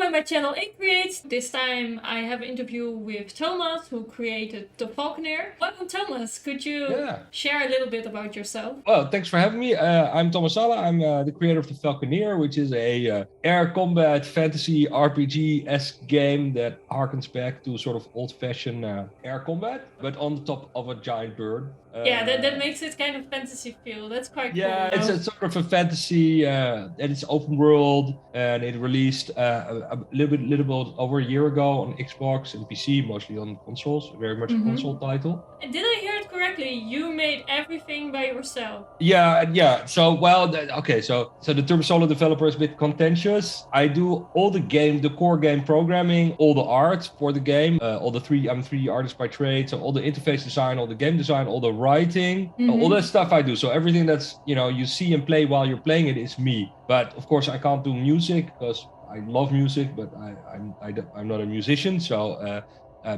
on my channel Acreates. This time I have an interview with Tomas, who created the Falconeer. Welcome, Tomas. Could you share a little bit about yourself? Well, thanks for having me. I'm Tomas Sala. I'm the creator of the Falconeer, which is a air combat fantasy RPG-esque game that harkens back to sort of old-fashioned air combat, but on the top of a giant bird. Yeah, that makes it kind of fantasy feel. That's quite cool. Yeah, it's a sort of a fantasy, and it's open world, and it released a little bit over a year ago on Xbox and PC, mostly on consoles. Very much a console title. And did I hear it correctly? You made everything by yourself. Yeah. So, well, okay. So the term solo developer is a bit contentious. I do all the core game programming, all the art for the game, I'm a 3D artist by trade. So all the interface design, all the game design, all the writing, all that stuff I do. So everything that's, you see and play while you're playing it is me. But of course I can't do music because I love music, but I'm not a musician. So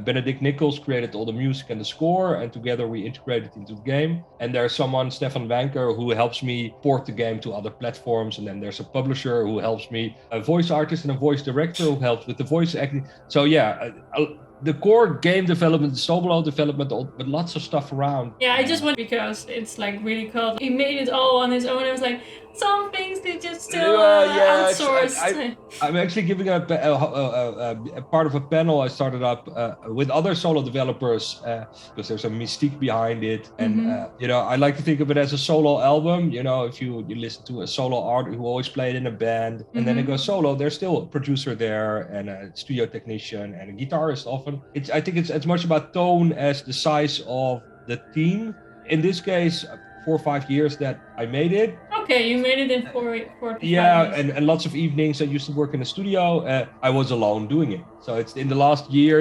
Benedict Nichols created all the music and the score, and together we integrated it into the game. And there's someone, Stefan Wanker, who helps me port the game to other platforms. And then there's a publisher who helps me, a voice artist and a voice director who helps with the voice acting. So yeah, the core game development, the solo development, but lots of stuff around. Yeah, I just want, because it's like really cool. He made it all on his own. I was like, some things they just still outsourced. I'm actually giving a part of a panel I started up with other solo developers because there's a mystique behind it. And, I like to think of it as a solo album. If you listen to a solo artist who always played in a band and then it goes solo, there's still a producer there and a studio technician and a guitarist often. I think it's as much about tone as the size of the team. In this case, 4 or 5 years that I made it. Okay, you made it in 4 to 5 years. And lots of evenings. I used to work in a studio. I was alone doing it. So it's in the last year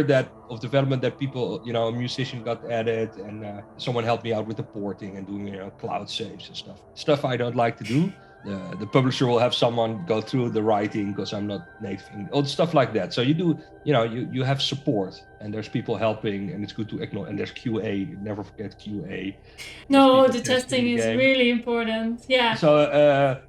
of development that people, a musician got added, and someone helped me out with the porting and doing cloud saves and stuff I don't like to do. The publisher will have someone go through the writing because I'm not native English, all stuff like that. So you do, you have support, and there's people helping, and it's good to acknowledge. And there's QA. Never forget QA. No, the testing is really important. Yeah. So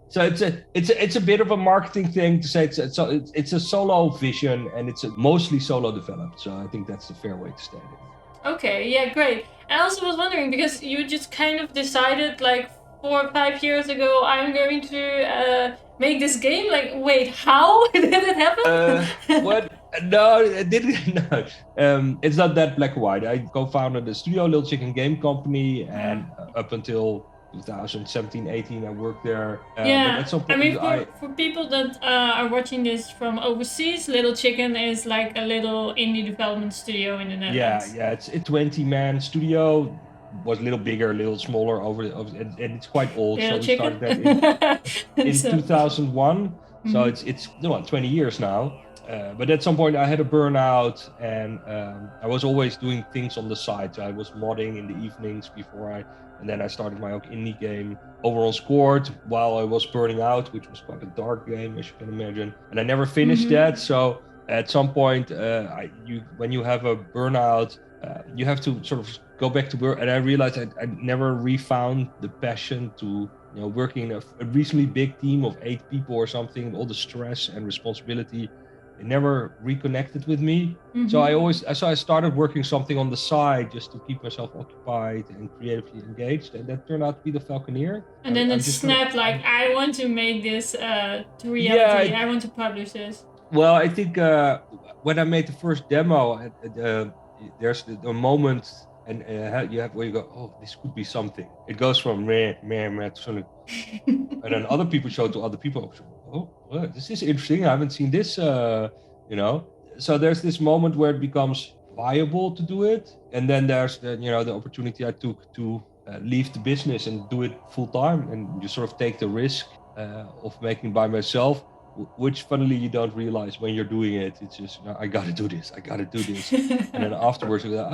it's a bit of a marketing thing to say it's a solo vision, and it's mostly solo developed. So I think that's the fair way to state it. Okay. Yeah. Great. I also was wondering, because you just kind of decided like 4 or 5 years ago, I'm going to make this game. Like, wait, how did it happen? What? No, it didn't. No. It's not that black and white. I co-founded the studio, Little Chicken Game Company, and up until 2017, 18, I worked there. Yeah, I mean, for people that are watching this from overseas, Little Chicken is like a little indie development studio in the Netherlands. Yeah, it's a 20-man studio. Was a little bigger, a little smaller and it's quite old. Little so we Chicken? started that in 2001. So it's 20 years now. But at some point I had a burnout, and I was always doing things on the side. So I was modding in the evenings and then I started my own indie game, Overall Scored, while I was burning out, which was quite a dark game, as you can imagine. And I never finished that. So at some point, when you have a burnout, you have to sort of go back to work. And I realized I never refound the passion to working in a reasonably big team of 8 people or something. All the stress and responsibility, it never reconnected with me. So I started working something on the side just to keep myself occupied and creatively engaged, and that turned out to be the Falconeer. And then it snapped, like, I want to make this to reality. Yeah, I want to publish this. Well, I think when I made the first demo, there's a moment, and you have where you go, oh, this could be something. It goes from meh to something, and then other people show to other people. Oh, well, this is interesting. I haven't seen this. So there's this moment where it becomes viable to do it, and then there's the opportunity I took to leave the business and do it full time, and you sort of take the risk of making by myself. Which funnily you don't realize when you're doing it. It's just, I gotta do this. And then afterwards you go,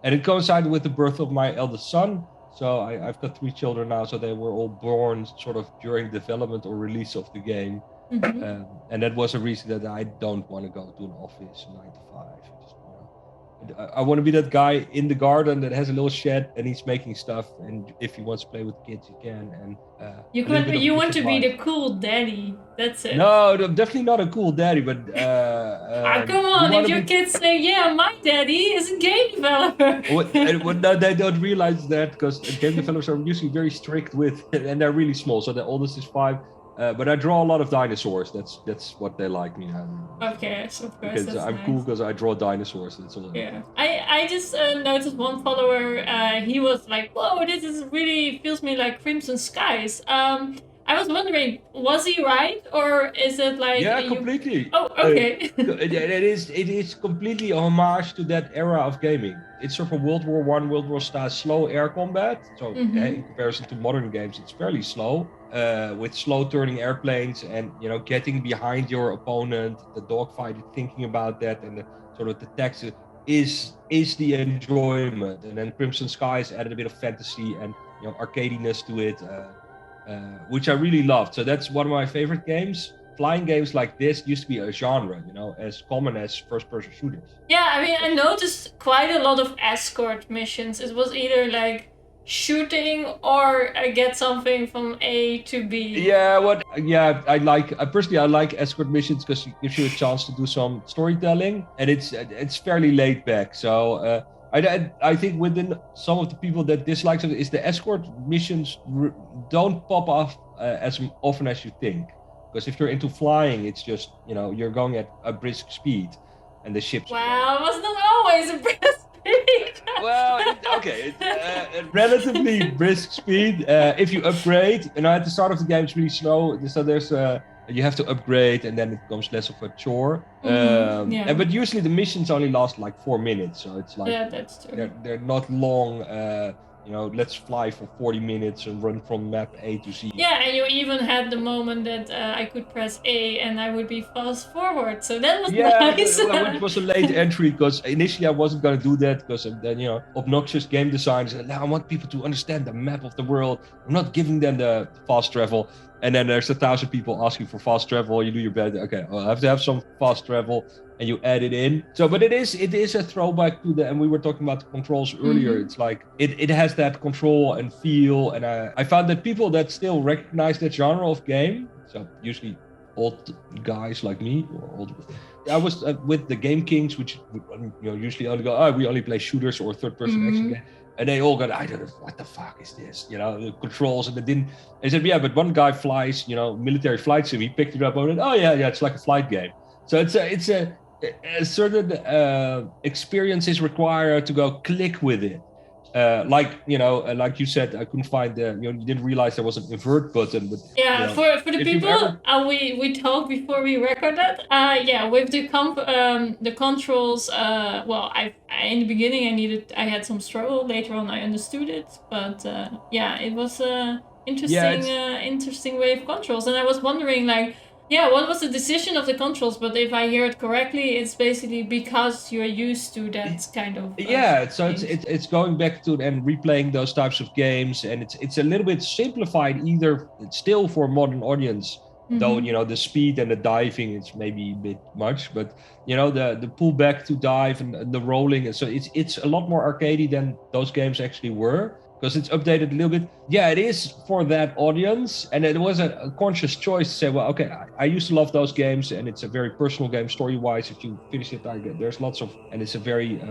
And it coincided with the birth of my eldest son. So I've got 3 children now. So they were all born sort of during development or release of the game. And that was a reason that I don't want to go to an office 9 to 5. I want to be that guy in the garden that has a little shed and he's making stuff. And if he wants to play with kids, he can. And you want to be the cool daddy. That's it. No, definitely not a cool daddy. But come on! If your kids say, "Yeah, my daddy is a game developer," no, they don't realize that because game developers are usually very strict with, and they're really small. So the oldest is 5. But I draw a lot of dinosaurs. That's what they like me. Okay, so of course because I'm cool because I draw dinosaurs. That's all. Yeah, I just noticed one follower. He was like, "Whoa, this is really feels me like Crimson Skies." I was wondering, was he right, or is it like? Yeah, completely. Oh, okay. It is completely a homage to that era of gaming. It's sort of World War I, World War style slow air combat. So in comparison to modern games, it's fairly slow. With slow turning airplanes and getting behind your opponent, the dogfight, thinking about that, and the sort of the text is the enjoyment. And then Crimson Skies added a bit of fantasy and arcadiness to it, which I really loved. So that's one of my favorite games. Flying games like this used to be a genre, as common as first-person shooters. Yeah, I mean, I noticed quite a lot of escort missions. It was either like shooting or get something from A to B. Yeah, I like escort missions because it gives you a chance to do some storytelling, and it's fairly laid back. So I think within some of the people that dislike it is the escort missions don't pop off as often as you think. Because if you're into flying, it's just you're going at a brisk speed, and the ships. Wow, it was not always a brisk speed. Well, okay, relatively brisk speed. If you upgrade, at the start of the game it's really slow. So there's you have to upgrade, and then it becomes less of a chore. But usually the missions only last like 4 minutes, so it's like that's true. They're not long. Let's fly for 40 minutes and run from map A to Z. Yeah, and you even had the moment that I could press A and I would be fast forward. So that was nice. Which was a late entry because initially I wasn't going to do that because then, obnoxious game designers. Now I want people to understand the map of the world. I'm not giving them the fast travel. And then there's 1,000 people asking for fast travel. You do your best. Okay, well, I have to have some fast travel, and you add it in. So, but it is a throwback to and we were talking about the controls earlier. It's like it has that control and feel, and I found that people that still recognize that genre of game, so usually old guys like me, or old. I was with the Game Kings, which usually only go, we only play shooters or third-person action game. And they all got, I don't know, what the fuck is this? The controls, and they didn't. I said, yeah, but one guy flies, military flight sim. He picked it up and went, oh yeah, it's like a flight game. So it's a certain experience is required to go click with it. Like you said, I couldn't find you didn't realize there was an invert button. But for the people, we talked before we recorded. With the controls. In the beginning I had some struggle. Later on, I understood it. But it was interesting way of controls, and I was wondering what was the decision of the controls? But if I hear it correctly, it's basically because you're used to that kind of. So it's going back to and replaying those types of games, and it's a little bit simplified. Either it's still for a modern audience, though the speed and the diving is maybe a bit much, but the pull back to dive and the rolling, and so it's a lot more arcadey than those games actually were. Because it's updated a little bit. Yeah, it is for that audience. And it was a conscious choice to say, well, okay, I used to love those games, and it's a very personal game story-wise. If you finish it, there's lots of, and it's a very,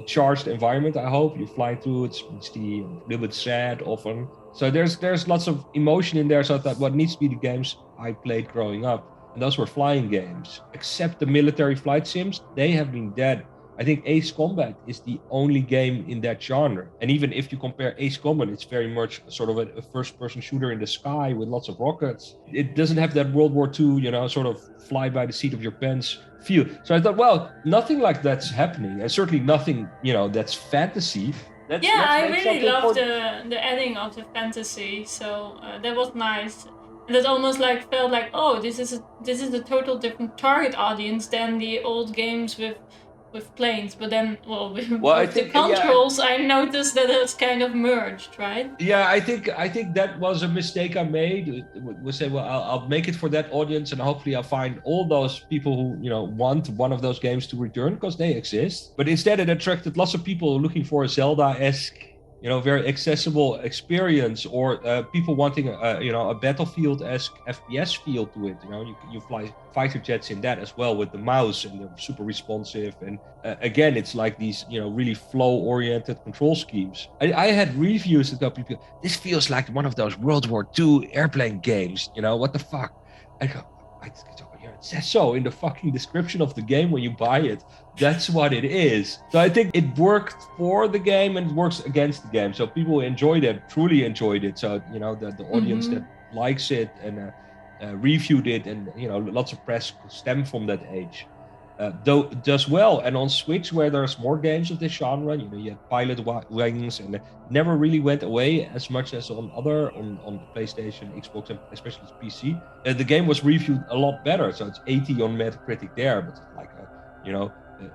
charged environment, I hope. You're flying through, it's misty, a little bit sad often. So there's lots of emotion in there. So I thought, what needs to be the games I played growing up. And those were flying games. Except the military flight sims, they have been dead. I think Ace Combat is the only game in that genre. And even if you compare Ace Combat, it's very much sort of a first-person shooter in the sky with lots of rockets. It doesn't have that World War II, sort of fly by the seat of your pants feel. So I thought, well, nothing like that's happening. And certainly nothing, that's fantasy. I really loved the adding of the fantasy. So that was nice. And it almost felt like, oh, this is a total different target audience than the old games with with planes, but then with the think, controls, I noticed that it's kind of merged, right? Yeah, I think that was a mistake I made. We say, well, I'll make it for that audience, and hopefully I'll find all those people who want one of those games to return, because they exist. But instead, it attracted lots of people looking for a Zelda-esque, very accessible experience, or people wanting a Battlefield-esque FPS feel to it. You fly fighter jets in that as well with the mouse, and they're super responsive. And again, it's like these really flow-oriented control schemes. I had reviews that got people, this feels like one of those World War II airplane games. What the fuck? I go, it says so in the fucking description of the game when you buy it. That's what it is. So I think it worked for the game and it works against the game. So people enjoyed it, truly enjoyed it. So the audience that likes it and reviewed it, and lots of press stem from that age. Does well. And on Switch, where there's more games of this genre, you had Pilot Wings, and it never really went away as much as on the PlayStation, Xbox, and especially PC. The game was reviewed a lot better, so it's 80 on Metacritic there, but it's like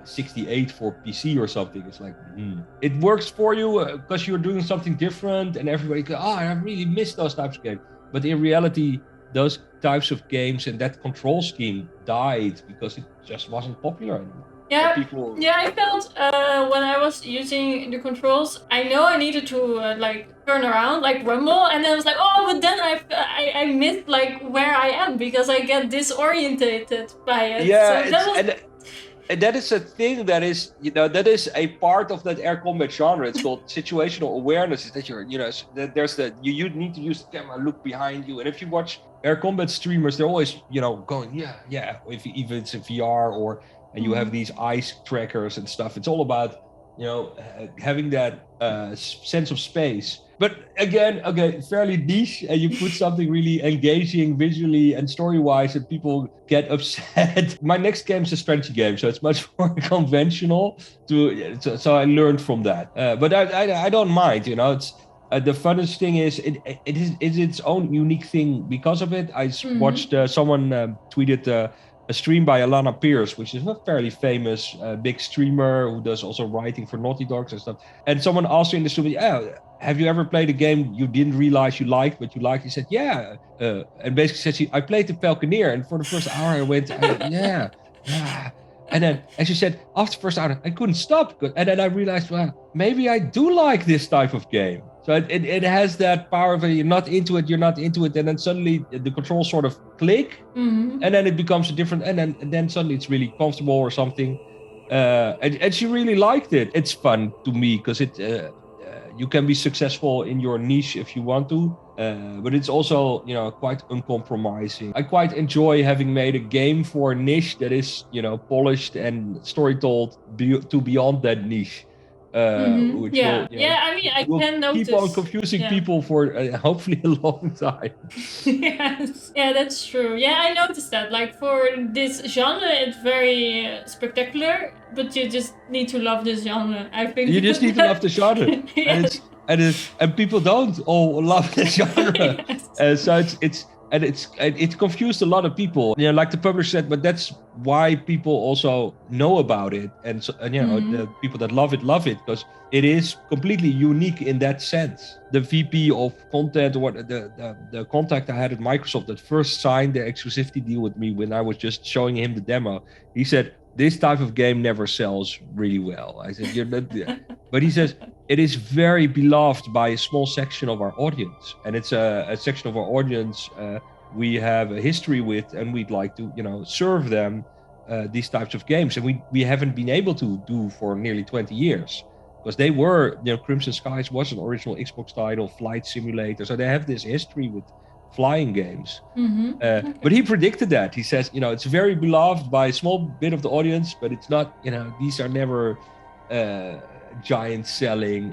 68 for PC or something. It's like, it works for you because you're doing something different, and everybody goes, I really miss those types of games. But in reality, those types of games and that control scheme died because it just wasn't popular anymore. Yeah, I felt when I was using the controls, I know I needed to turn around, rumble, and then I was like, but then I missed where I am because I get disorientated by it. Yeah, so and that is a thing that is, that is a part of that air combat genre. It's called situational awareness. Is that there's you need to use the camera, look behind you. And if you watch air combat streamers, they're always, going, yeah. If even it's a VR and you have these eyes trackers and stuff. It's all about, having that sense of space. But again, fairly niche, and you put something really engaging visually and story-wise, and people get upset. My next game is a strategy game, so it's much more conventional. So I learned from that. But I don't mind. It's the funnest thing is it is its own unique thing because of it. I watched someone tweeted a stream by Alana Pierce, which is a fairly famous big streamer who does also writing for Naughty Dogs and stuff. And someone asked her in the stream, have you ever played a game you didn't realize you liked, but you liked? He said, yeah. And basically said, I played the Falconeer, and for the first hour I went, yeah. And she said, after the first hour, I couldn't stop. And then I realized, well, maybe I do like this type of game. So it has that power of you're not into it, and then suddenly the controls sort of click, and then it becomes a different, and then suddenly it's really comfortable or something. And she really liked it. It's fun to me because you can be successful in your niche if you want to, but it's also quite uncompromising. I quite enjoy having made a game for a niche that is polished and story told to beyond that niche. Which will, I mean, I can notice. Keep on confusing people for hopefully a long time. Yes, yeah, that's true. Yeah, I noticed that. For this genre, it's very spectacular, but you just need to love this genre. I think you just need to love the genre, yes. and people don't all love the genre. Yes. So it confused a lot of people. Like the publisher said, but that's why people also know about it, and the people that love it because it is completely unique in that sense. The VP of content, or the contact I had at Microsoft that first signed the exclusivity deal with me when I was just showing him the demo, he said, this type of game never sells really well. I said, you're not. But he says, it is very beloved by a small section of our audience. And it's a section of our audience we have a history with, and we'd like to, serve them these types of games. And we haven't been able to do for nearly 20 years. Because they were, Crimson Skies was an original Xbox title, flight simulator. So they have this history with flying games. But he predicted that. He says, it's very beloved by a small bit of the audience, but it's not, these are never giant selling,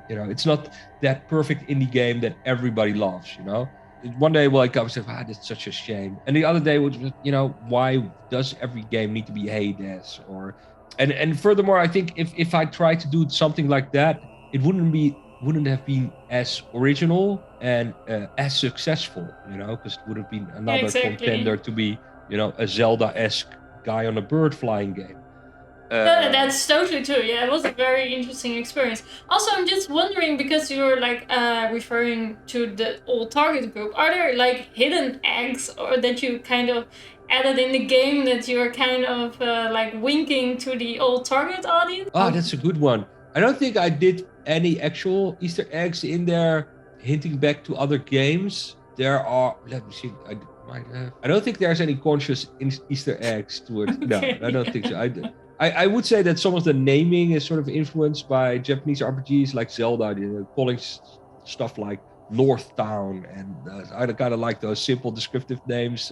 it's not that perfect indie game that everybody loves, One day we'll come and say, that's such a shame. And the other day was, why does every game need to be Hades? And furthermore, I think if I tried to do something like that, it wouldn't have been as original and as successful, because it would have been another contender to be, a Zelda-esque guy on a bird flying game. That's totally true. Yeah, it was a very interesting experience. Also, I'm just wondering, because you're like referring to the old target group, are there like hidden eggs or that you kind of added in the game that you're kind of like winking to the old target audience? Oh, that's a good one. I don't think I did any actual Easter eggs in there hinting back to other games. There are, let me see, I might have. I don't think there's any conscious Easter eggs towards. Okay. No, I don't think so. I would say that some of the naming is sort of influenced by Japanese RPGs like Zelda, calling stuff like North Town, and I kind of like those simple descriptive names.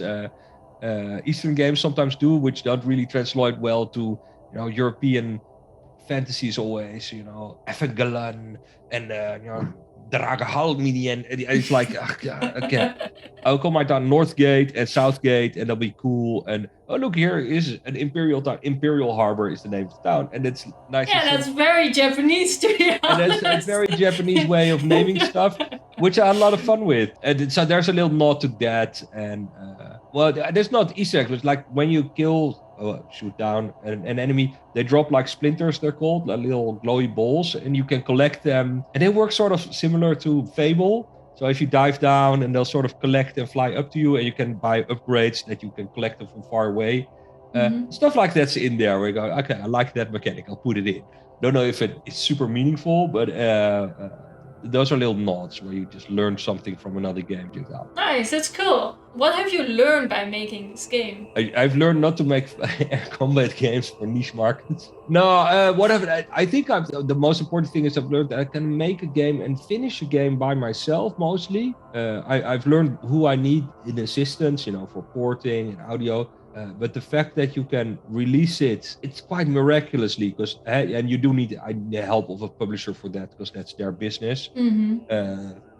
Eastern games sometimes do, which don't really translate well to European fantasies always, Efengalan and Dragahalmini, and it's like, okay, I'll call my town Northgate and Southgate, and that'll be cool. And oh, look, here is an imperial town. Imperial Harbor is the name of the town, and it's nice. Yeah, that's very Japanese to be honest. And that's a very Japanese way of naming stuff, which I had a lot of fun with. And so there's a little nod to that. And well, there's not Easter eggs. It's like when you shoot down an enemy, they drop like splinters, they're called, like little glowy balls, and you can collect them. And they work sort of similar to Fable. So if you dive down, and they'll sort of collect and fly up to you, and you can buy upgrades that you can collect them from far away. Stuff like that's in there where you go, okay, I like that mechanic, I'll put it in. Don't know if it's super meaningful, but those are little nods where you just learn something from another game. Nice, that's cool. What have you learned by making this game? I've learned not to make combat games for niche markets. No, I think the most important thing is I've learned that I can make a game and finish a game by myself mostly. I've learned who I need in assistance, for porting and audio. But the fact that you can release it's quite miraculously, because and you do need the help of a publisher for that, because that's their business.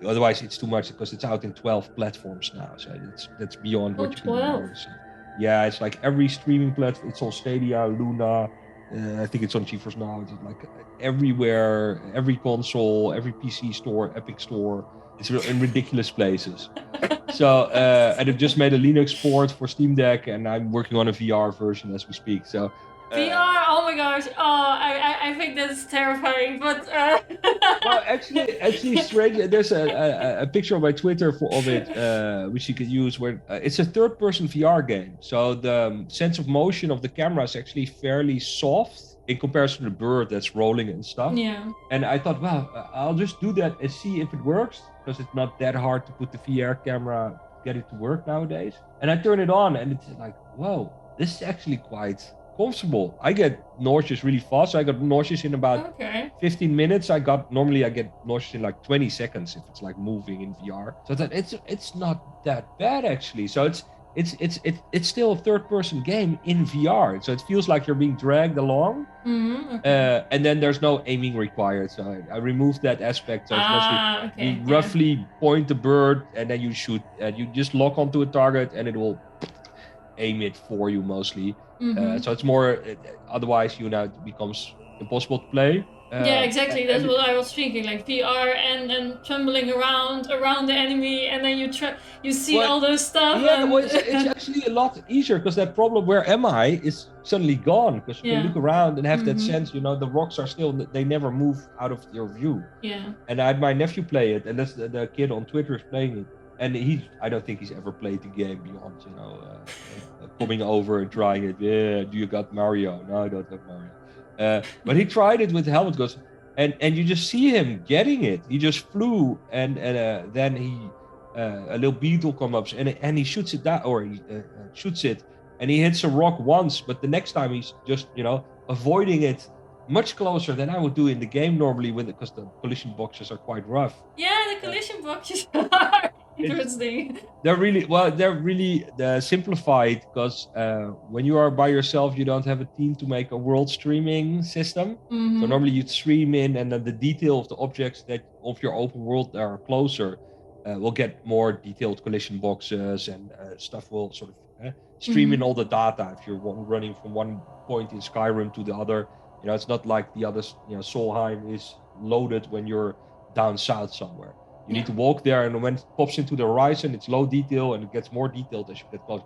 Otherwise, it's too much, because it's out in 12 platforms now, so that's beyond what you can do. Yeah, it's like every streaming platform. It's on Stadia, Luna. I think it's on GeForce Now. It's like everywhere, every console, every PC store, Epic Store. It's in ridiculous places. So, and I've just made a Linux port for Steam Deck, and I'm working on a VR version as we speak. So, VR, oh my gosh, I think that's terrifying, but... Well, actually, strange. There's a picture on my Twitter of it, which you could use, where it's a third-person VR game. So the sense of motion of the camera is actually fairly soft in comparison to the bird that's rolling and stuff. Yeah. And I thought, well, I'll just do that and see if it works, because it's not that hard to put the VR camera, get it to work nowadays. And I turn it on, and it's like, whoa, this is actually quite comfortable. I get nauseous really fast. So I got nauseous in about 15 minutes. Normally I get nauseous in like 20 seconds if it's like moving in VR. So that it's not that bad actually. So it's still a third-person game in VR. So it feels like you're being dragged along. And then there's no aiming required. So I removed that aspect. So it's mostly you roughly point the bird, and then you shoot. And you just lock onto a target, and it will aim it for you mostly. So it's more, otherwise it becomes impossible to play. Yeah, exactly. That's what I was thinking. Like VR and tumbling around the enemy, and then you see all those stuff. Yeah, well, it's actually a lot easier, because that problem, where am I, is suddenly gone, because you can look around and have that sense. The rocks are still, they never move out of your view. Yeah. And I had my nephew play it, and that's the kid on Twitter is playing it. And I don't think he's ever played the game beyond, coming over and trying it. Yeah, do you got Mario? No, I don't have Mario. But he tried it with the helmet, goes, and you just see him getting it. He just flew, and then a little beetle comes up, and he shoots it down, or he shoots it, and he hits a rock once, but the next time he's just, avoiding it much closer than I would do in the game normally, because the collision boxes are quite rough. Yeah, the collision boxes are interesting. They're really simplified, because when you are by yourself, you don't have a team to make a world streaming system. So normally you'd stream in, and then the detail of the objects of your open world that are closer will get more detailed collision boxes, and stuff will sort of stream in all the data if you're running from one point in Skyrim to the other. It's not like the others. Solheim is loaded when you're down south somewhere. You need to walk there, and when it pops into the horizon, it's low detail, and it gets more detailed as you get close.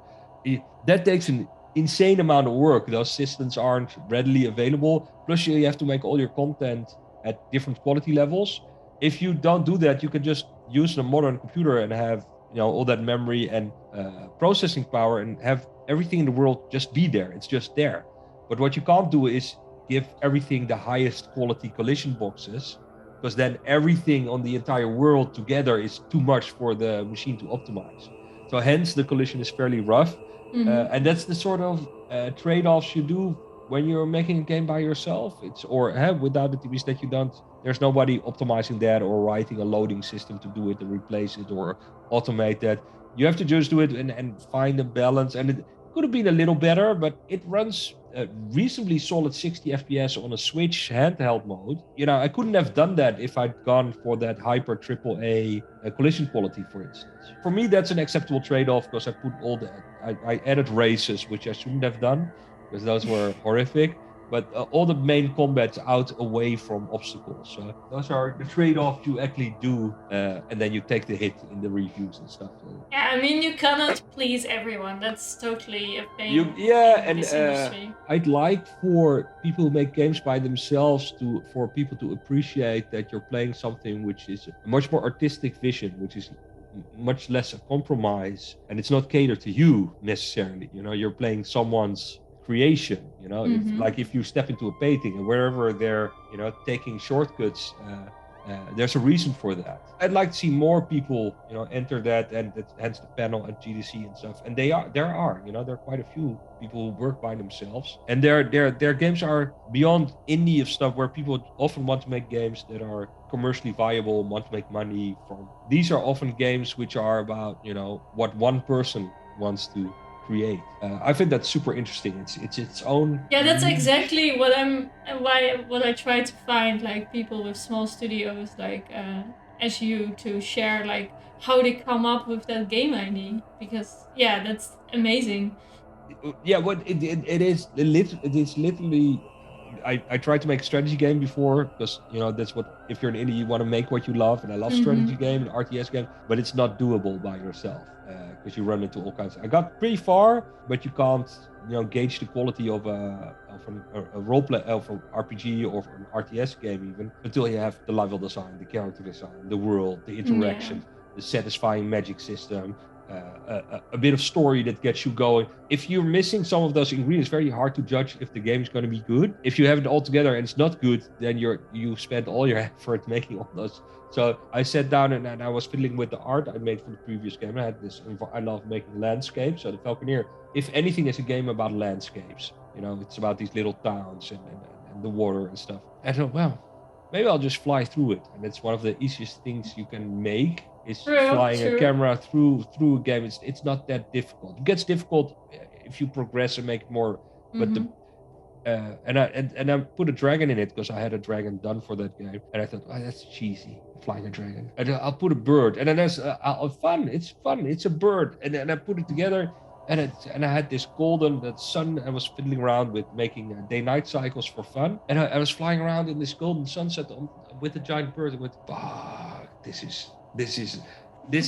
That takes an insane amount of work. Those systems aren't readily available. Plus, you have to make all your content at different quality levels. If you don't do that, you can just use a modern computer and have all that memory and processing power and have everything in the world just be there. It's just there. But what you can't do is give everything the highest quality collision boxes, because then everything on the entire world together is too much for the machine to optimize. So hence the collision is fairly rough. And that's the sort of trade-offs you do when you're making a game by yourself. Without the TVs that you don't, there's nobody optimizing that or writing a loading system to do it and replace it or automate that. You have to just do it and find a balance. And it could have been a little better, but it runs reasonably solid 60 FPS on a Switch handheld mode. I couldn't have done that if I'd gone for that hyper AAA collision quality, for instance. For me, that's an acceptable trade-off, because I put all that. I added races, which I shouldn't have done, because those were horrific. But all the main combat's out away from obstacles. So those are the trade-offs you actually do, and then you take the hit in the reviews and stuff. Yeah, I mean, you cannot please everyone. That's totally a thing. This industry. I'd like for people who make games by themselves for people to appreciate that you're playing something which is a much more artistic vision, which is much less a compromise, and it's not catered to you necessarily. You're playing someone's creation. If you step into a painting and wherever they're taking shortcuts, there's a reason for that. I'd like to see more people enter that, and hence the panel at GDC and stuff. And there are quite a few people who work by themselves, and their games are beyond indie of stuff where people often want to make games that are commercially viable, want to make money from. These are often games which are about what one person wants to create. I think that's super interesting. It's its own. Yeah, that's exactly what I try to find, like people with small studios, like as you, to share like how they come up with that game idea, because that's amazing. Yeah, what it is literally. I tried to make a strategy game before, because that's what, if you're an indie, you want to make what you love, and I love strategy game and RTS game, but it's not doable by yourself, because you run into all kinds. I got pretty far, but you can't gauge the quality of a role play, of an RPG or an RTS game even, until you have the level design, the character design, the world, the interaction, the satisfying magic system. A bit of story that gets you going. If you're missing some of those ingredients, it's very hard to judge if the game is going to be good. If you have it all together and it's not good, then you spent all your effort making all those. So I sat down and I was fiddling with the art I made for the previous game. I had this. I love making landscapes. So the Falconeer, if anything, is a game about landscapes. It's about these little towns and the water and stuff. I thought, well, maybe I'll just fly through it, and it's one of the easiest things you can make. Is flying a camera through a game. It's not that difficult. It gets difficult if you progress and make more. But and I put a dragon in it, because I had a dragon done for that game, and I thought, that's cheesy, flying a dragon. And I'll put a bird, and then there's fun. It's fun. It's a bird, and then I put it together, and I had this golden sun. I was fiddling around with making day-night cycles for fun, and I was flying around in this golden sunset with a giant bird. And went, this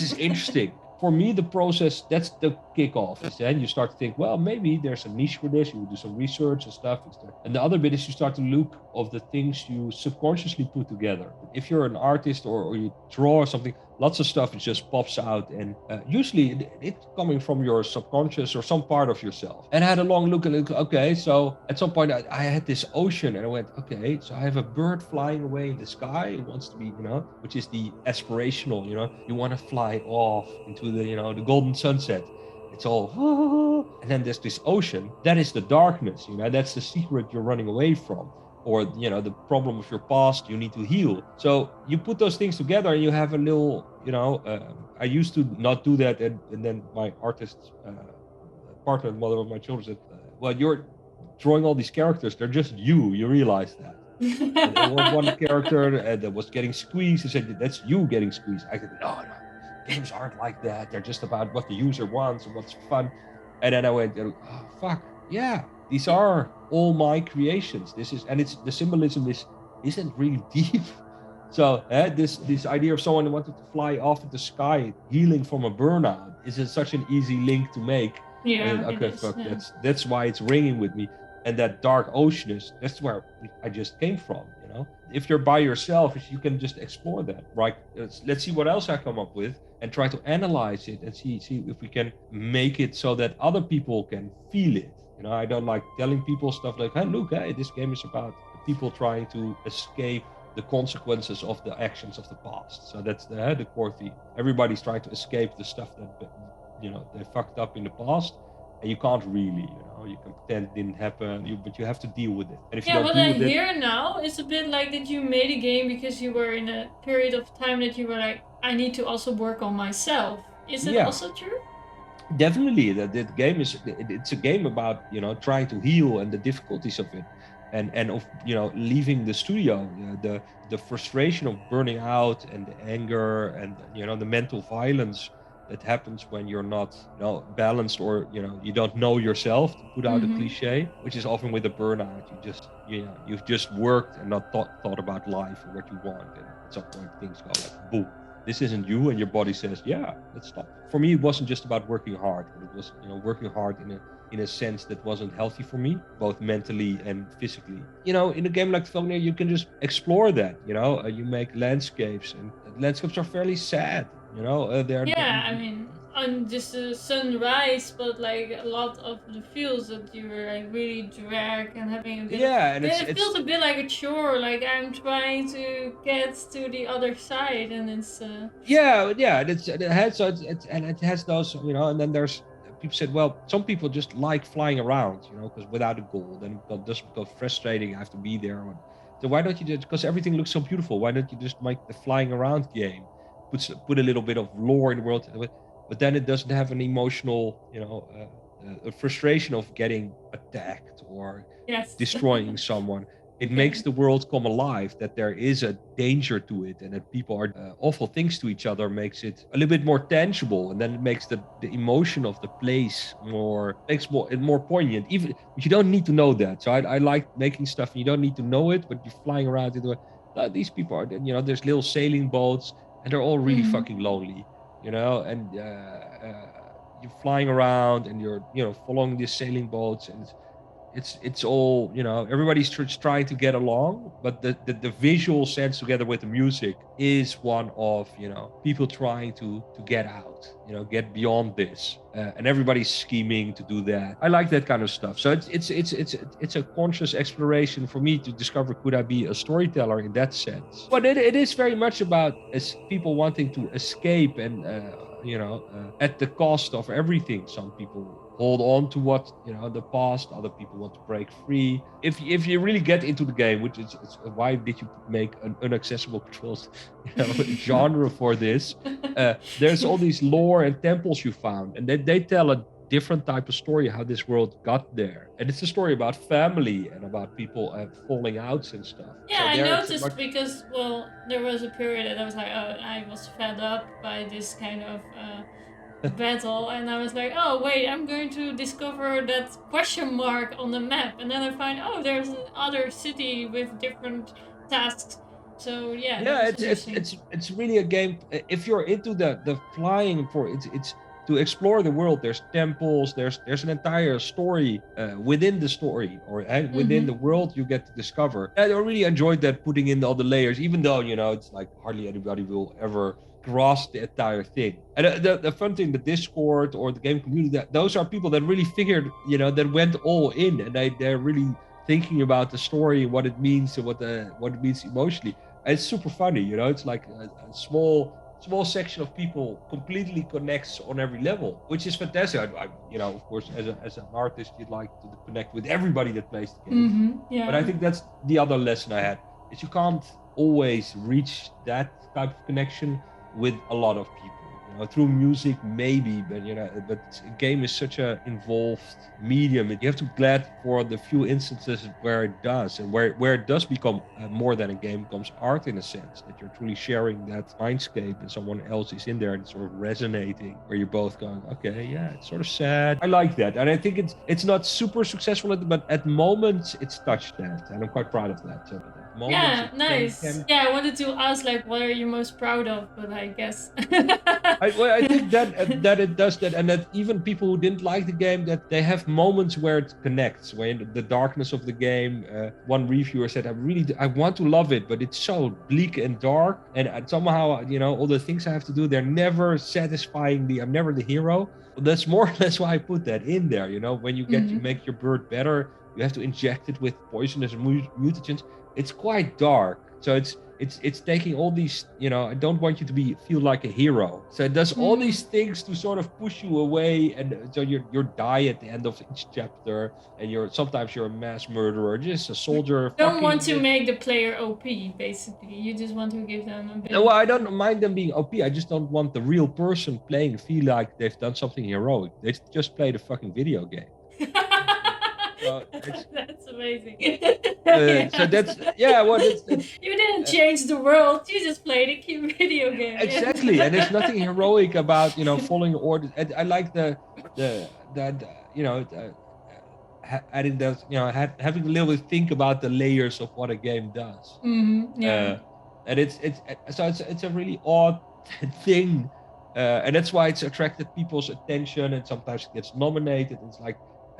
is interesting. For me, the process, that's the kickoff. Is then you start to think, well, maybe there's a niche for this. You do some research and stuff. And the other bit is you start to look of the things you subconsciously put together. If you're an artist or you draw or something, lots of stuff just pops out. And usually it's coming from your subconscious or some part of yourself. And I had a long look and okay, so at some point I had this ocean, and I went, okay, so I have a bird flying away in the sky. It wants to be, which is the aspirational, you want to fly off into the golden sunset. It's all, and then there's this ocean. That is the darkness, that's the secret you're running away from, or the problem of your past you need to heal. So you put those things together and you have a little, I used to not do that, and then my artist partner, mother of my children, said, well, you're drawing all these characters, they're just you realize that. And there was one character that was getting squeezed. He said, that's you getting squeezed. I said, no, games aren't like that. They're just about what the user wants and what's fun. And then I went, oh, fuck, yeah, these are all my creations. The symbolism isn't really deep. So this idea of someone who wanted to fly off in the sky, healing from a burnout, is such an easy link to make. Yeah, it Okay, is. fuck, Yeah. that's why it's ringing with me. And that dark oceanness, that's where I just came from, you know? If you're by yourself, you can just explore that, right? Let's see what else I come up with and try to analyze it and see if we can make it so that other people can feel it. You know, I don't like telling people stuff like, hey, look, hey, this game is about people trying to escape the consequences of the actions of the past. So that's the core theme. Everybody's trying to escape the stuff that, you know, they fucked up in the past, and you can't really, you know, you can pretend it didn't happen, but you have to deal with it. And if you Yeah, don't what deal I with it, hear now is a bit like that you made a game because you were in a period of time that you were like, I need to also work on myself. Is it yeah, also true? definitely that game is, it's a game about, you know, trying to heal and the difficulties of it, and of, you know, leaving the studio, the frustration of burning out and the anger and, you know, the mental violence that happens when you're not, you know, balanced, or, you know, you don't know yourself, to put out a Mm-hmm. cliche, which is often with a burnout. You just, you know, you've just worked and not thought about life and what you want, and at some point things go like boom, this isn't you, and your body says, yeah, let's stop. For me, it wasn't just about working hard, but it was, you know, working hard in a sense that wasn't healthy for me, both mentally and physically. You know, in a game like Falconeer, you can just explore that. You know, you make landscapes, and landscapes are fairly sad. You know, Yeah, I mean, on just the sunrise, but like a lot of the fields that you were like really drag and having a bit of. yeah, and It it's feels a bit like a chore. Like I'm trying to get to the other side, and it's. yeah, and it has, so and it has those, you know, and then there's people said, well, some people just like flying around, you know, because without a goal, then it just becomes frustrating. I have to be there. So why don't you just, because everything looks so beautiful, why don't you just make the flying around game, put a little bit of lore in the world, but then it doesn't have an emotional, you know, a frustration of getting attacked or Yes. destroying someone. It Okay. makes the world come alive, that there is a danger to it, and that people are awful things to each other, makes it a little bit more tangible, and then it makes the emotion of the place more poignant, even but you don't need to know that. So I like making stuff and you don't need to know it, but you're flying around into these people are, you know, there's little sailing boats, and they're all really Mm-hmm. fucking lonely, you know, and you're flying around and you're, you know, following these sailing boats, and it's all, you know, everybody's trying to get along, but the visual sense together with the music is one of, you know, people trying to get out, you know, get beyond this, and everybody's scheming to do that. I like that kind of stuff. So it's a conscious exploration for me to discover, could I be a storyteller in that sense. But it is very much about as people wanting to escape, and you know, at the cost of everything. Some people hold on to what, you know, the past, other people want to break free. If you really get into the game, which is, why did you make an inaccessible controls, you know, genre for this, there's all these lore and temples you found, and they tell a different type of story how this world got there, and it's a story about family and about people falling outs and stuff. Yeah, So I there it's noticed much. because, well, there was a period that I was like, oh, I was fed up by this kind of battle, and I was like, oh, wait, I'm going to discover that question mark on the map, and then I find, oh, there's another city with different tasks. So, yeah, that Yeah, was it's it's interesting. it's it's really a game. If you're into the flying, for it's to explore the world. There's temples. There's an entire story within the story, or within the Mm-hmm. world you get to discover. I really enjoyed that, putting in all the layers, even though, you know, it's like hardly anybody will ever grasp the entire thing. And the fun thing, the Discord or the game community, that those are people that really figured, you know, that went all in, and they're really thinking about the story, what it means, and what it means emotionally. It's super funny, you know. It's like a small section of people completely connects on every level, which is fantastic. You know, of course, as an artist, you'd like to connect with everybody that plays the game. Mm-hmm. But I Yeah. think that's the other lesson I had, is you can't always reach that type of connection with a lot of people. You know, through music maybe, but, you know, but a game is such a involved medium. You have to be glad for the few instances where it does, and where it does become more than a game, becomes art, in a sense that you're truly sharing that mindscape, and someone else is in there and sort of resonating, where you're both going, okay, yeah, it's sort of sad. I like that, and I think it's not super successful, but at moments it's touched that, and I'm quite proud of that. So moments. Yeah, nice. Yeah, I wanted to ask like, what are you most proud of? But I guess. I think that it does that, and that even people who didn't like the game, that they have moments where it connects. Where in the darkness of the game, one reviewer said, I want to love it, but it's so bleak and dark, and somehow, all the things I have to do, they're never satisfying me. I'm never the hero. That's more or less why I put that in there. When you get to make your bird better, you have to inject it with poisonous mutagens. It's quite dark, so it's taking all these, I don't want you to feel like a hero. So it does all these things to sort of push you away, and so you're die at the end of each chapter, and sometimes you're a mass murderer, just a soldier. You don't want to make the player OP, basically. You just want to give them a bit. No, I don't mind them being OP. I just don't want the real person playing feel like they've done something heroic. They just played a fucking video game. That's amazing. So that's you didn't change the world, you just played a video game. Exactly. And there's nothing heroic about following orders. I like adding that, having a little bit think about the layers of what a game does. Yeah. And it's a really odd thing, and that's why it's attracted people's attention, and sometimes it gets nominated.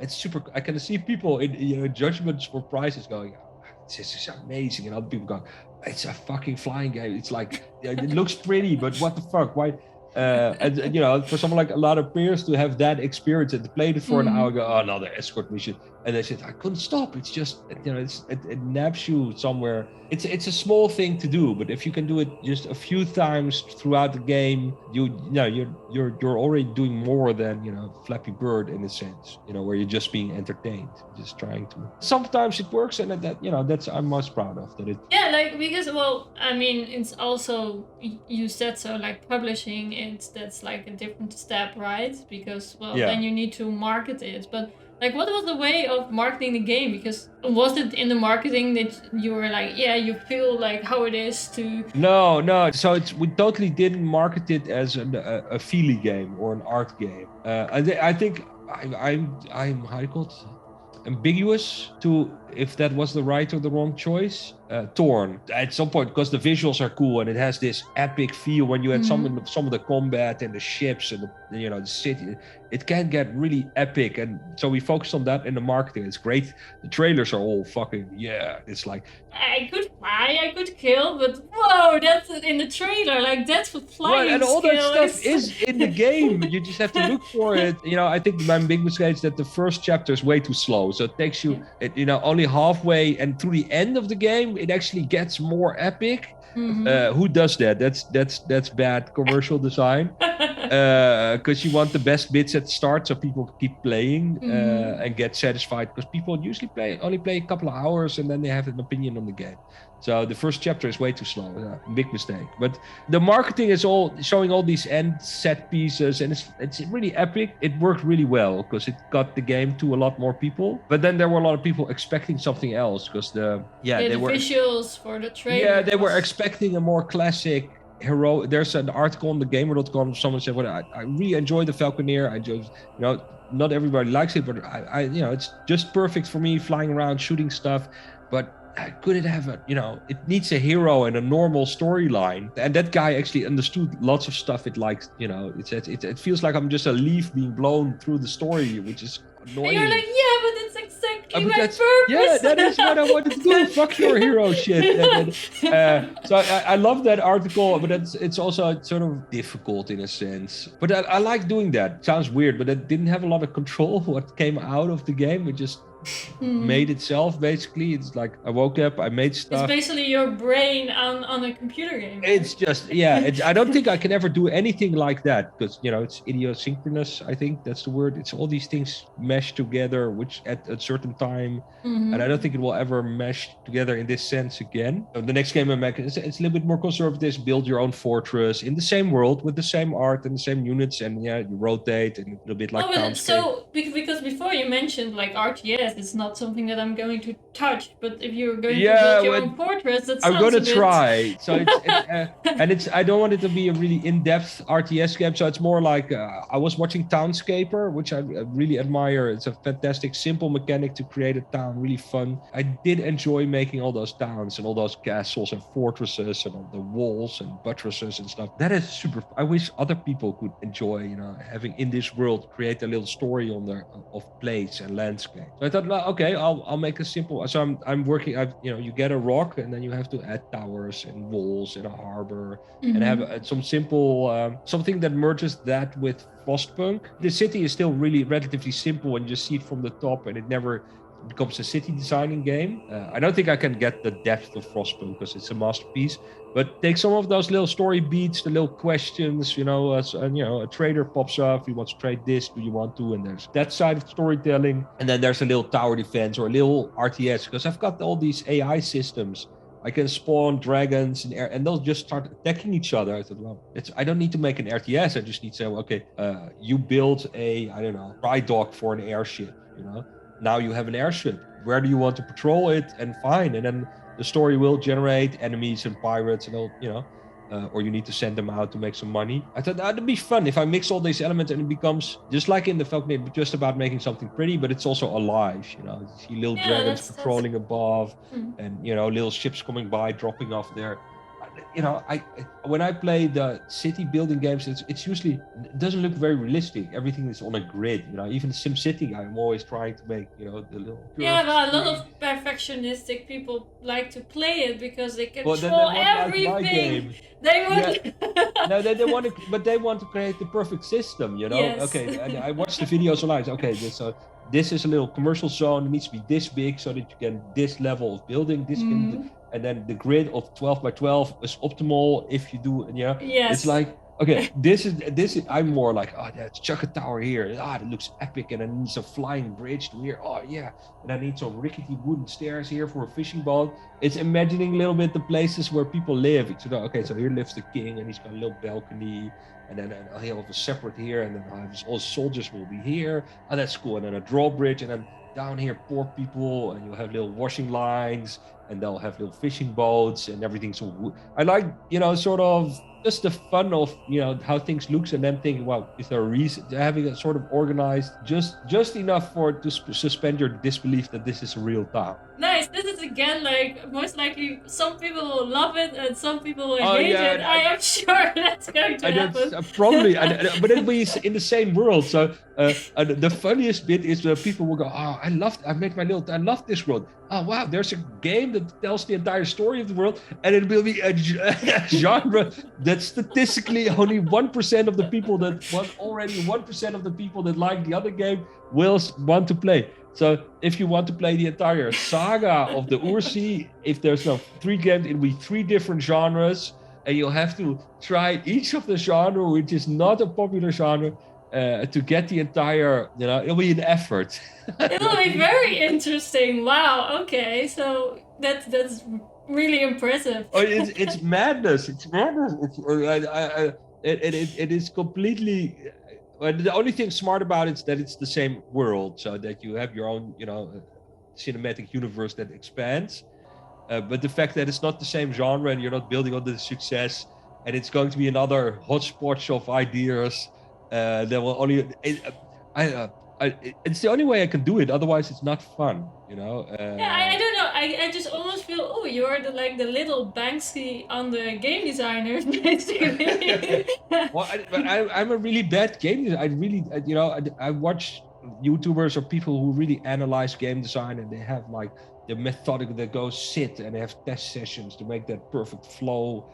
It's super. I can see people in judgments for prizes going, oh, this is amazing, and other people go, it's a fucking flying game. It's like, it looks pretty, but what the fuck? Why? And for someone like a lot of peers to have that experience and to play it for an hour, go, oh, another escort mission, and they said, I couldn't stop. It's just, it naps you somewhere. It's a small thing to do, but if you can do it just a few times throughout the game, you're already doing more than Flappy Bird in a sense, where you're just being entertained, just trying to. Sometimes it works, and that's I'm most proud of that. Because it's also, you said so, like publishing it, that's like a different step, right? Because then you need to market it, but. Like, what was the way of marketing the game? Because was it in the marketing that you were like, yeah, you feel like how it is to... No. So we totally didn't market it as a feely game or an art game. I think I'm how do you call it? Ambiguous to if that was the right or the wrong choice. Torn at some point, because the visuals are cool and it has this epic feel when you had some of the combat and the ships and the city. It can get really epic, and so we focused on that in the marketing. It's great. The trailers are all fucking it's like, I could fly, I could kill, but whoa, that's in the trailer. Like, that's what flying and all that stuff is in the game. You just have to look for it. I think my big mistake is that the first chapter is way too slow, so it takes you only halfway, and through the end of the game it actually gets more epic. Who does that? That's bad commercial design. Because you want the best bits at the start, so people keep playing and get satisfied. Because people usually only play a couple of hours, and then they have an opinion on the game. So the first chapter is way too slow. Big mistake. But the marketing is all showing all these end set pieces, and it's really epic. It worked really well because it got the game to a lot more people. But then there were a lot of people expecting something else because the visuals for the trailer. Yeah, they were expecting a more classic hero. There's an article on thegamer.com. Someone said, "Well, I really enjoy the Falconeer. I just, not everybody likes it, but I it's just perfect for me, flying around, shooting stuff. But could it have it needs a hero and a normal storyline." And that guy actually understood lots of stuff. It likes, it feels like I'm just a leaf being blown through the story, which is annoying. And you're like, yeah, but it's exactly my purpose. Yeah, that is what I wanted to do. Fuck your hero shit. So I love that article, but it's also sort of difficult in a sense. But I like doing that. Sounds weird, but it didn't have a lot of control what came out of the game. It just made itself, basically. It's like I woke up, I made stuff. It's basically your brain on a computer game. It's just, I don't think I can ever do anything like that because, it's idiosynchronous, I think that's the word. It's all these things mesh together, which at a certain time, and I don't think it will ever mesh together in this sense again. So the next game I make, it's a little bit more conservative, build your own fortress in the same world with the same art and the same units, and you rotate and a little bit like because before you mentioned like RTS, RTS. It's not something that I'm going to touch. But if you're going to build your own fortress, that sounds I'm gonna a bit... try. So it's I don't want it to be a really in-depth RTS game. So it's more like I was watching Townscaper, which I really admire. It's a fantastic, simple mechanic to create a town, really fun. I did enjoy making all those towns and all those castles and fortresses and all the walls and buttresses and stuff. That is super. I wish other people could enjoy, having in this world create a little story on there of place and landscape. So I thought, well, okay, I'll make a simple. So I'm working. You get a rock and then you have to add towers and walls and a harbor and have some simple something that merges that with Frostpunk. The city is still really relatively simple and you just see it from the top, and it never becomes a city designing game. I don't think I can get the depth of Frostpunk because it's a masterpiece, but take some of those little story beats, the little questions, a trader pops up, he wants to trade this, do you want to? And there's that side of storytelling. And then there's a little tower defense or a little RTS, because I've got all these AI systems. I can spawn dragons and they'll just start attacking each other. I thought, well, I don't need to make an RTS. I just need to say, okay, you build a, I don't know, dry dock for an airship, Now you have an airship. Where do you want to patrol it? And fine. And then the story will generate enemies and pirates and all, or you need to send them out to make some money. I thought that'd be fun if I mix all these elements and it becomes just like in the Falconeer, just about making something pretty, but it's also alive. You see little dragons patrolling above, and little ships coming by, dropping off there. When I play the city building games, it's usually, it doesn't look very realistic. Everything is on a grid. Even SimCity, I'm always trying to make the little. Yeah, but a lot of perfectionistic people like to play it because they control everything. They want. No, they want to, but they want to create the perfect system. Yes. Okay, I watched the videos online. Okay, this is a little commercial zone. It needs to be this big so that you can this level of building. And then the grid of 12 by 12 is optimal if you do. Yes. It's like, okay, this is. I'm more like, let's chuck a tower here. That looks epic, and I need some flying bridge to here. Oh yeah, and I need some rickety wooden stairs here for a fishing boat. It's imagining a little bit the places where people live. Okay, so here lives the king, and he's got a little balcony, and then he'll have a separate here, and then all soldiers will be here. Oh, that's cool. And then a drawbridge, and then down here poor people, and you'll have little washing lines, and they'll have little fishing boats, and everything's so. I like sort of just the fun of how things looks, and then thinking, well, is there a reason having it sort of organized just enough to suspend your disbelief that this is a real town. Nice. This is again like most likely some people will love it and some people will hate it. I am sure that's going to happen. Probably, but it'll be in the same world. So the funniest bit is that people will go, I love this world. Oh wow, there's a game that tells the entire story of the world, and it will be a genre that statistically only 1% of the people already 1% of the people that like the other game will want to play. So if you want to play the entire saga of the Ursi, if there's no 3 games, it'll be 3 different genres, and you'll have to try each of the genre, which is not a popular genre, to get the entire, it'll be an effort. It'll be very interesting. Wow. Okay. So that's really impressive. It's madness. It's madness. It is completely. The only thing smart about it is that it's the same world, so that you have your own, cinematic universe that expands. But the fact that it's not the same genre and you're not building on the success, and it's going to be another hotspot of ideas that will only. It's the only way I can do it. Otherwise, it's not fun. I don't know. I just almost feel, you're the little Banksy on the game designers, basically. Well, I'm a really bad game designer. I watch YouTubers or people who really analyze game design, and they have the methodical that goes sit and they have test sessions to make that perfect flow.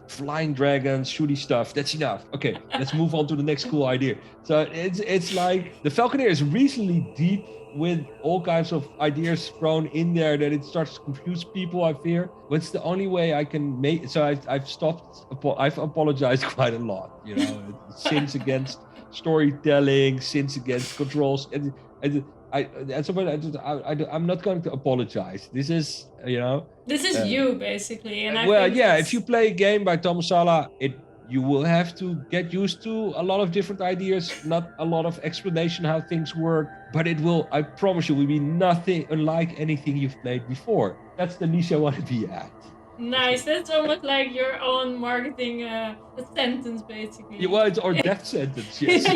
Flying dragons, shooty stuff, that's enough. Okay, let's move on to the next cool idea. So it's like the Falconeer is reasonably deep with all kinds of ideas thrown in there that it starts to confuse people, I fear. But it's the only way I can make. So I've apologized quite a lot. Sins against storytelling, sins against controls, and I'm not going to apologize. This is, This is you, basically. And if you play a game by Tomas Sala, you will have to get used to a lot of different ideas, not a lot of explanation how things work, but it will, I promise you, will be nothing unlike anything you've played before. That's the niche I want to be at. Nice. That's almost like your own marketing sentence, basically. Yeah, well, it's our death sentence, yes.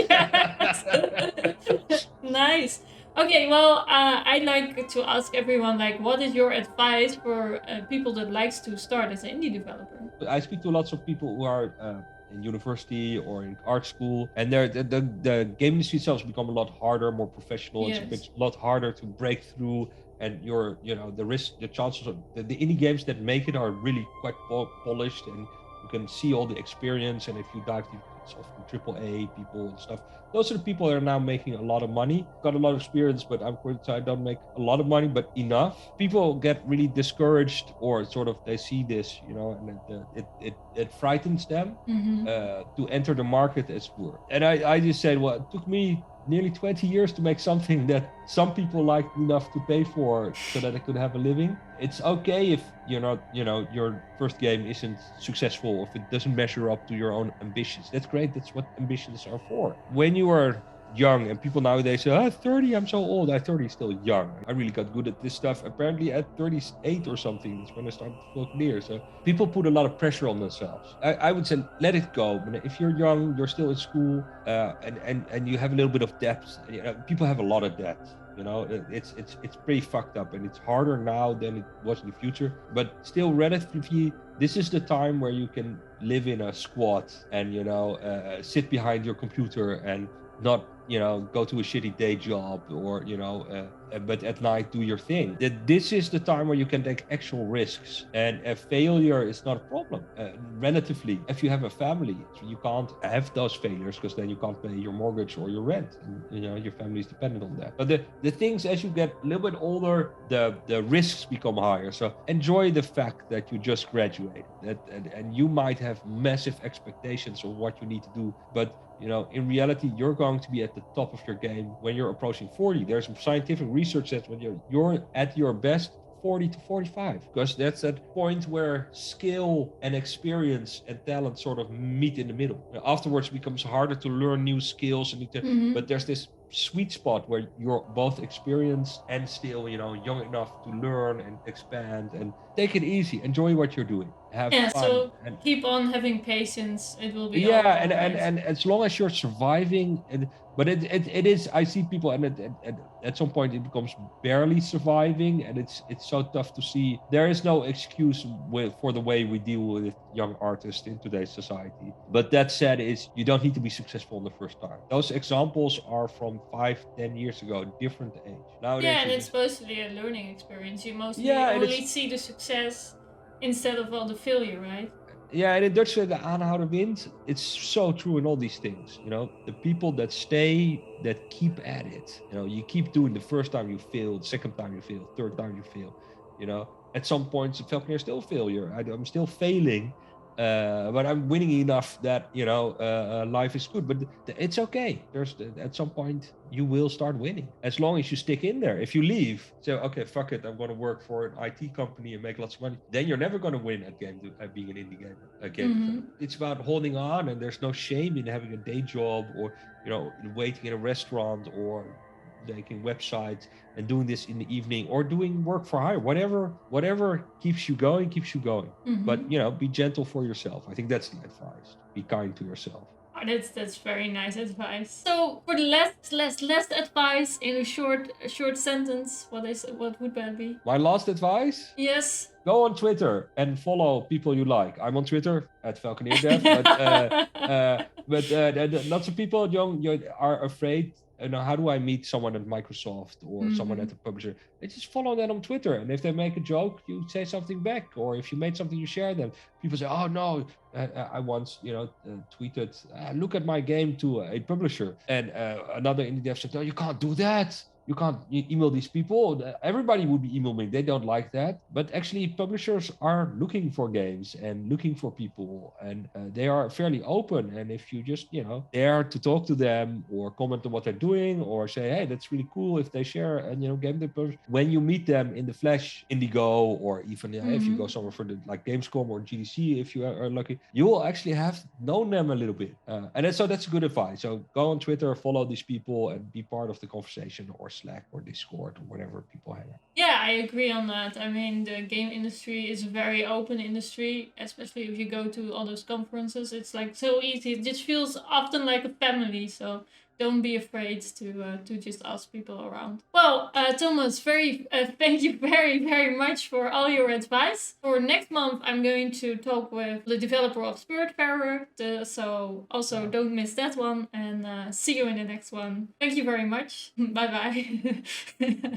Nice. Okay, well, I'd like to ask everyone, like, what is your advice for people that likes to start as an indie developer? I speak to lots of people who are in university or in art school, and the game industry itself has become a lot harder, more professional. Yes. It's a lot harder to break through, and the chances of the indie games that make it are really quite polished, and you can see all the experience. And if you dive deep, it's often AAA people and stuff. Those are the people that are now making a lot of money. Got a lot of experience, but I don't make a lot of money, but enough. People get really discouraged, or sort of they see this, and it frightens them to enter the market as poor. And I just said, well, it took me nearly 20 years to make something that some people liked enough to pay for so that I could have a living. It's okay if your first game isn't successful, or if it doesn't measure up to your own ambitions. That's great. That's what ambitions are for. When you are young, and people nowadays say, 30, I'm so old. 30 is still young. I really got good at this stuff apparently at 38 or something. That's when I started Falconeer. So people put a lot of pressure on themselves. I would say let it go. If you're young, you're still in school, and you have a little bit of debt. People have a lot of debt. It's pretty fucked up, and it's harder now than it was in the future, but still relatively this is the time where you can live in a squat and sit behind your computer and not go to a shitty day job, or but at night do your thing. This is the time where you can take actual risks, and a failure is not a problem relatively. If you have a family, you can't have those failures, because then you can't pay your mortgage or your rent, and your family is dependent on that. But the things, as you get a little bit older, the risks become higher. So enjoy the fact that you just graduated, and you might have massive expectations of what you need to do, but in reality, you're going to be at the top of your game when you're approaching 40. There's some scientific research that when you're at your best, 40 to 45, because that's that point where skill and experience and talent sort of meet in the middle. Afterwards, it becomes harder to learn new skills, but there's this sweet spot where you're both experienced and still young enough to learn and expand, and take it easy, enjoy what you're doing, have fun. So keep on having patience. It will be and as long as you're surviving, but it is, I see people, and at some point it becomes barely surviving, and it's so tough to see. There is no excuse for the way we deal with young artists in today's society. But that said, you don't need to be successful in the first time. Those examples are from 5-10 years ago, different age. Nowadays, and it's mostly a learning experience. You mostly only see the success instead of all the failure, right? Yeah, and in Dutch, the aanhouder wint. It's so true in all these things. The people that stay, that keep at it. You keep doing. The first time you fail, the second time you fail, third time you fail. At some points, Falconeer is still a failure. I'm still failing, but I'm winning enough that life is good. But it's okay. At some point you will start winning, as long as you stick in there. If you leave, say, okay, fuck it, I'm going to work for an IT company and make lots of money, then you're never going to win at being an indie gamer. It's about holding on, and there's no shame in having a day job, or waiting in a restaurant, or making websites and doing this in the evening, or doing work for hire. Whatever keeps you going. But be gentle for yourself. I think that's the advice. Be kind to yourself. Oh, that's very nice advice. So for the last advice in a short sentence, what would that be? My last advice? Yes. Go on Twitter and follow people you like. I'm on Twitter at FalconeerDev, but lots of people are afraid. How do I meet someone at Microsoft or someone at the publisher? They just follow them on Twitter, and if they make a joke, you say something back, or if you made something, you share them. People say, "Oh no, I once tweeted, look at my game to a publisher," and another indie dev said, "No, you can't do that. you can't email these people. Everybody would be emailing. They don't like that. But actually, publishers are looking for games and looking for people, and they are fairly open. And if you just, dare to talk to them or comment on what they're doing or say, hey, that's really cool if they share and, game developers. When you meet them in the flesh, Indigo, or even if you go somewhere for the like Gamescom or GDC, if you are lucky, you will actually have known them a little bit. And that's good advice. So go on Twitter, follow these people, and be part of the conversation, or Slack or Discord or whatever people hang out. Yeah, I agree on that. I mean, the game industry is a very open industry, especially if you go to all those conferences. It's like so easy. It just feels often like a family. So don't be afraid to just ask people around. Well, Thomas, thank you very much for all your advice. For next month, I'm going to talk with the developer of Spiritfarer. So also don't miss that one, and see you in the next one. Thank you very much. Bye bye.